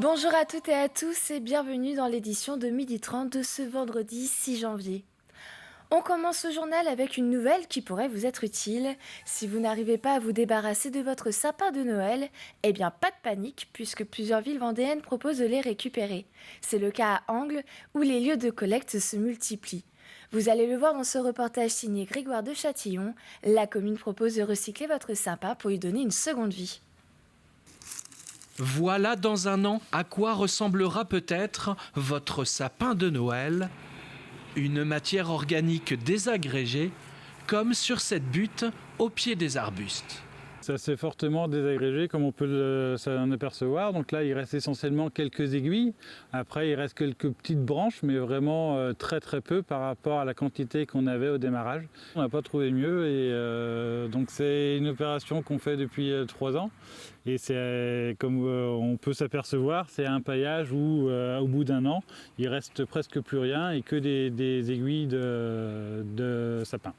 Bonjour à toutes et à tous et bienvenue dans l'édition de 12h30 de ce vendredi 6 janvier. On commence ce journal avec une nouvelle qui pourrait vous être utile. Si vous n'arrivez pas à vous débarrasser de votre sapin de Noël, eh bien pas de panique puisque plusieurs villes vendéennes proposent de les récupérer. C'est le cas à Angles où les lieux de collecte se multiplient. Vous allez le voir dans ce reportage signé Grégoire de Châtillon. La commune propose de recycler votre sapin pour lui donner une seconde vie. Voilà dans un an à quoi ressemblera peut-être votre sapin de Noël. Une matière organique désagrégée, comme sur cette butte au pied des arbustes. Ça s'est fortement désagrégé comme on peut s'en apercevoir. Donc là, il reste essentiellement quelques aiguilles. Après, il reste quelques petites branches, mais vraiment très très peu par rapport à la quantité qu'on avait au démarrage. On n'a pas trouvé mieux et donc c'est une opération qu'on fait depuis 3 ans. Et c'est comme on peut s'apercevoir, c'est un paillage où au bout d'un an, il reste presque plus rien et que des aiguilles de sapin.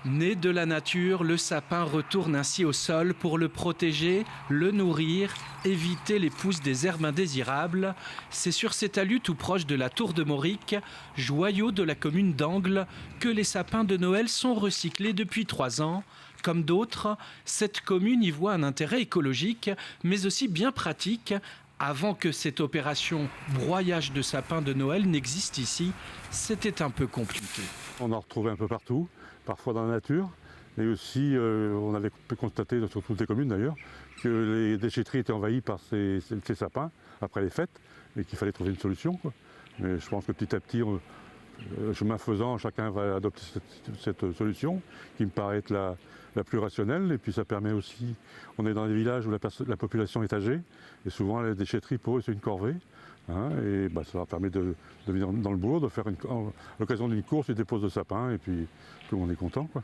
Né de la nature, le sapin retourne ainsi au sol pour le protéger, le nourrir, éviter les pousses des herbes indésirables. C'est sur ces talus tout proche de la tour de Mauric, joyau de la commune d'Angles, que les sapins de Noël sont recyclés depuis 3 ans. Comme d'autres, cette commune y voit un intérêt écologique, mais aussi bien pratique. Avant que cette opération broyage de sapins de Noël n'existe ici, c'était un peu compliqué. On en retrouvait un peu partout, parfois dans la nature, et aussi on avait pu constater, sur toutes les communes d'ailleurs, que les déchetteries étaient envahies par ces sapins après les fêtes, et qu'il fallait trouver une solution, quoi. Mais je pense que petit à petit, chemin faisant, chacun va adopter cette solution, qui me paraît être la plus rationnelle, et puis ça permet aussi, on est dans des villages où la population est âgée, et souvent la déchetterie pour eux c'est une corvée, hein, et ça leur permet de venir dans le bourg, de faire à l'occasion d'une course, ils déposent de sapin, et puis tout le monde est content, quoi.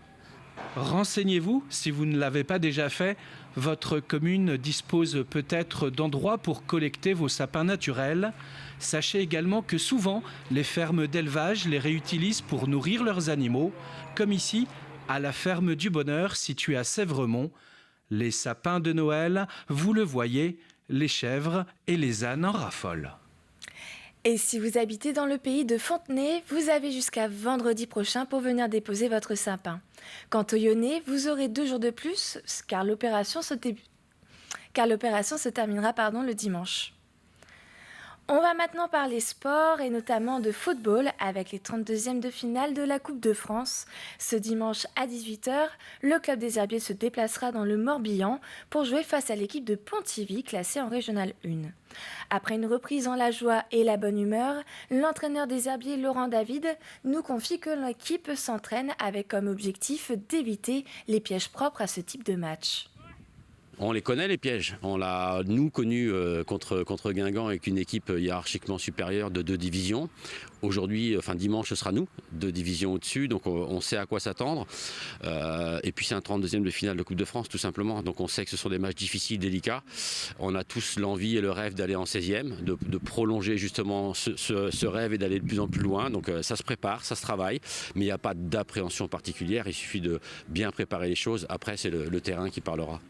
Renseignez-vous, si vous ne l'avez pas déjà fait, votre commune dispose peut-être d'endroits pour collecter vos sapins naturels. Sachez également que souvent, les fermes d'élevage les réutilisent pour nourrir leurs animaux, comme ici, à la ferme du Bonheur située à Sèvremont. Les sapins de Noël, vous le voyez, les chèvres et les ânes en raffolent. Et si vous habitez dans le pays de Fontenay, vous avez jusqu'à vendredi prochain pour venir déposer votre sapin. Quant au Lyonnais, vous aurez 2 jours de plus car l'opération se terminera le dimanche. On va maintenant parler sport et notamment de football avec les 32e de finale de la Coupe de France. Ce dimanche à 18h, le club des Herbiers se déplacera dans le Morbihan pour jouer face à l'équipe de Pontivy classée en Régional 1. Après une reprise en la joie et la bonne humeur, l'entraîneur des Herbiers, Laurent David, nous confie que l'équipe s'entraîne avec comme objectif d'éviter les pièges propres à ce type de match. On les connaît les pièges, on l'a nous connu contre Guingamp avec une équipe hiérarchiquement supérieure de 2 divisions. Aujourd'hui, dimanche ce sera nous, 2 divisions au-dessus, donc on sait à quoi s'attendre. Et puis c'est un 32e de finale de Coupe de France tout simplement, donc on sait que ce sont des matchs difficiles, délicats. On a tous l'envie et le rêve d'aller en 16e, de prolonger justement ce rêve et d'aller de plus en plus loin. Donc ça se prépare, ça se travaille, mais il n'y a pas d'appréhension particulière, il suffit de bien préparer les choses, après c'est le terrain qui parlera.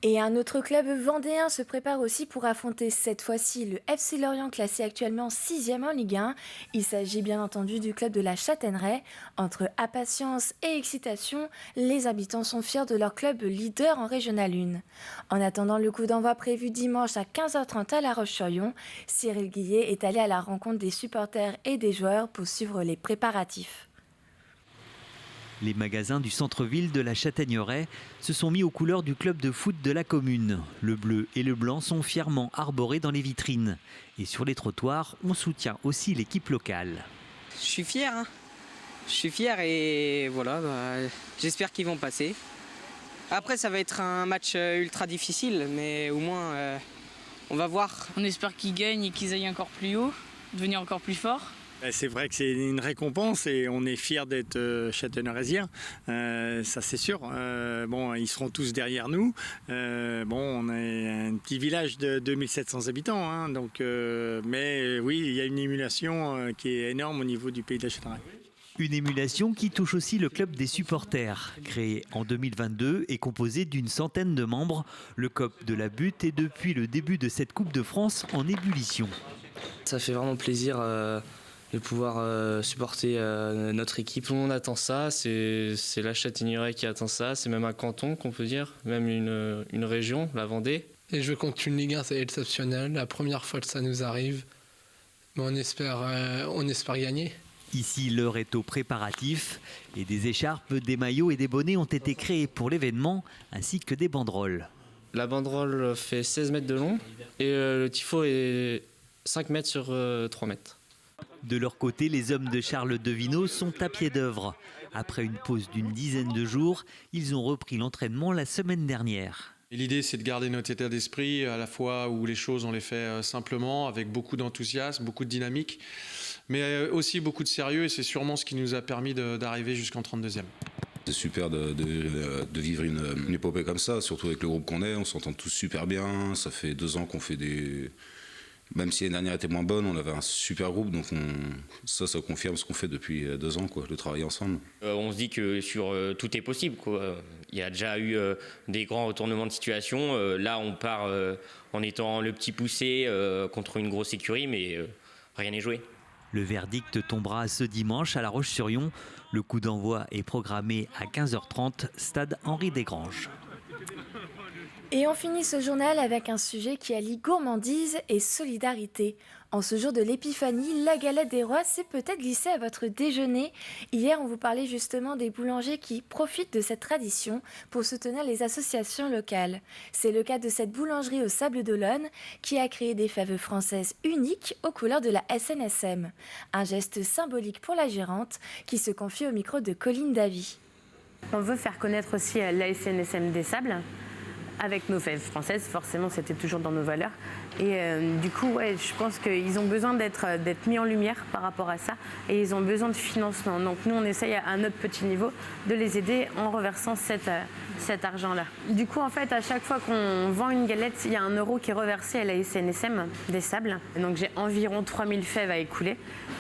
Et un autre club vendéen se prépare aussi pour affronter cette fois-ci le FC Lorient classé actuellement 6e en Ligue 1. Il s'agit bien entendu du club de la Châtaigneraie. Entre impatience et excitation, les habitants sont fiers de leur club leader en Régional 1. En attendant le coup d'envoi prévu dimanche à 15h30 à La Roche-sur-Yon, Cyril Guillet est allé à la rencontre des supporters et des joueurs pour suivre les préparatifs. Les magasins du centre-ville de la Châtaigneraie se sont mis aux couleurs du club de foot de la commune. Le bleu et le blanc sont fièrement arborés dans les vitrines. Et sur les trottoirs, on soutient aussi l'équipe locale. Je suis fier, Je suis fier et voilà, j'espère qu'ils vont passer. Après, ça va être un match ultra difficile, mais au moins, on va voir. On espère qu'ils gagnent et qu'ils aillent encore plus haut, devenir encore plus forts. C'est vrai que c'est une récompense et on est fiers d'être châtaigneraisiens, ça c'est sûr. Ils seront tous derrière nous. On est un petit village de 2700 habitants, mais oui, il y a une émulation qui est énorme au niveau du pays de la Châtaigneraie. Une émulation qui touche aussi le club des supporters. Créé en 2022 et composé d'une centaine de membres, le COP de la Butte est depuis le début de cette Coupe de France en ébullition. Ça fait vraiment plaisir de pouvoir supporter notre équipe. Tout le monde attend ça, c'est la Châtaigneraie qui attend ça, c'est même un canton qu'on peut dire, même une région, la Vendée. Et jouer contre une Ligue 1, c'est exceptionnel, la première fois que ça nous arrive, mais on espère gagner. Ici, l'heure est aux préparatifs et des écharpes, des maillots et des bonnets ont été créés pour l'événement, ainsi que des banderoles. La banderole fait 16 mètres de long et le tifo est 5 mètres sur 3 mètres. De leur côté, les hommes de Charles Devineau sont à pied d'œuvre. Après une pause d'une dizaine de jours, ils ont repris l'entraînement la semaine dernière. L'idée, c'est de garder notre état d'esprit, à la fois où les choses, on les fait simplement, avec beaucoup d'enthousiasme, beaucoup de dynamique, mais aussi beaucoup de sérieux, et c'est sûrement ce qui nous a permis d'arriver jusqu'en 32e. C'est super de vivre une épopée comme ça, surtout avec le groupe qu'on est, on s'entend tous super bien, ça fait 2 ans qu'on fait des... Même si l'année dernière était moins bonne, on avait un super groupe, donc ça confirme ce qu'on fait depuis 2 ans, de travailler ensemble. On se dit que tout est possible, quoi. Il y a déjà eu des grands retournements de situation. Là, on part en étant le petit poussé contre une grosse écurie, mais rien n'est joué. Le verdict tombera ce dimanche à La Roche-sur-Yon. Le coup d'envoi est programmé à 15h30, stade Henri Desgranges. Et on finit ce journal avec un sujet qui allie gourmandise et solidarité. En ce jour de l'épiphanie, la galette des rois s'est peut-être glissée à votre déjeuner. Hier, on vous parlait justement des boulangers qui profitent de cette tradition pour soutenir les associations locales. C'est le cas de cette boulangerie au Sable d'Olonne qui a créé des fèves françaises uniques aux couleurs de la SNSM. Un geste symbolique pour la gérante qui se confie au micro de Colline Davy. On veut faire connaître aussi la SNSM des Sables. Avec nos fèves françaises, forcément, c'était toujours dans nos valeurs. Et du coup, ouais, je pense qu'ils ont besoin d'être mis en lumière par rapport à ça. Et ils ont besoin de financement. Donc nous, on essaye à notre petit niveau de les aider en reversant cet argent-là. Du coup, en fait, à chaque fois qu'on vend une galette, il y a 1 euro qui est reversé à la SNSM des Sables. Donc j'ai environ 3000 fèves à écouler.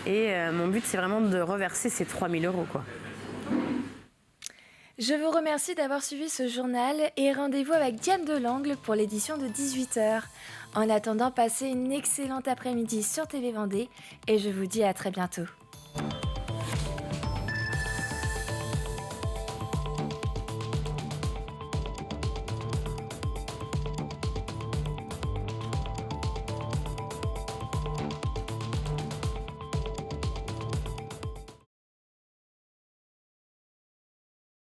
Et mon but, c'est vraiment de reverser ces 3000 euros, quoi. Je vous remercie d'avoir suivi ce journal et rendez-vous avec Diane Delangle pour l'édition de 18h. En attendant, passez une excellente après-midi sur TV Vendée et je vous dis à très bientôt.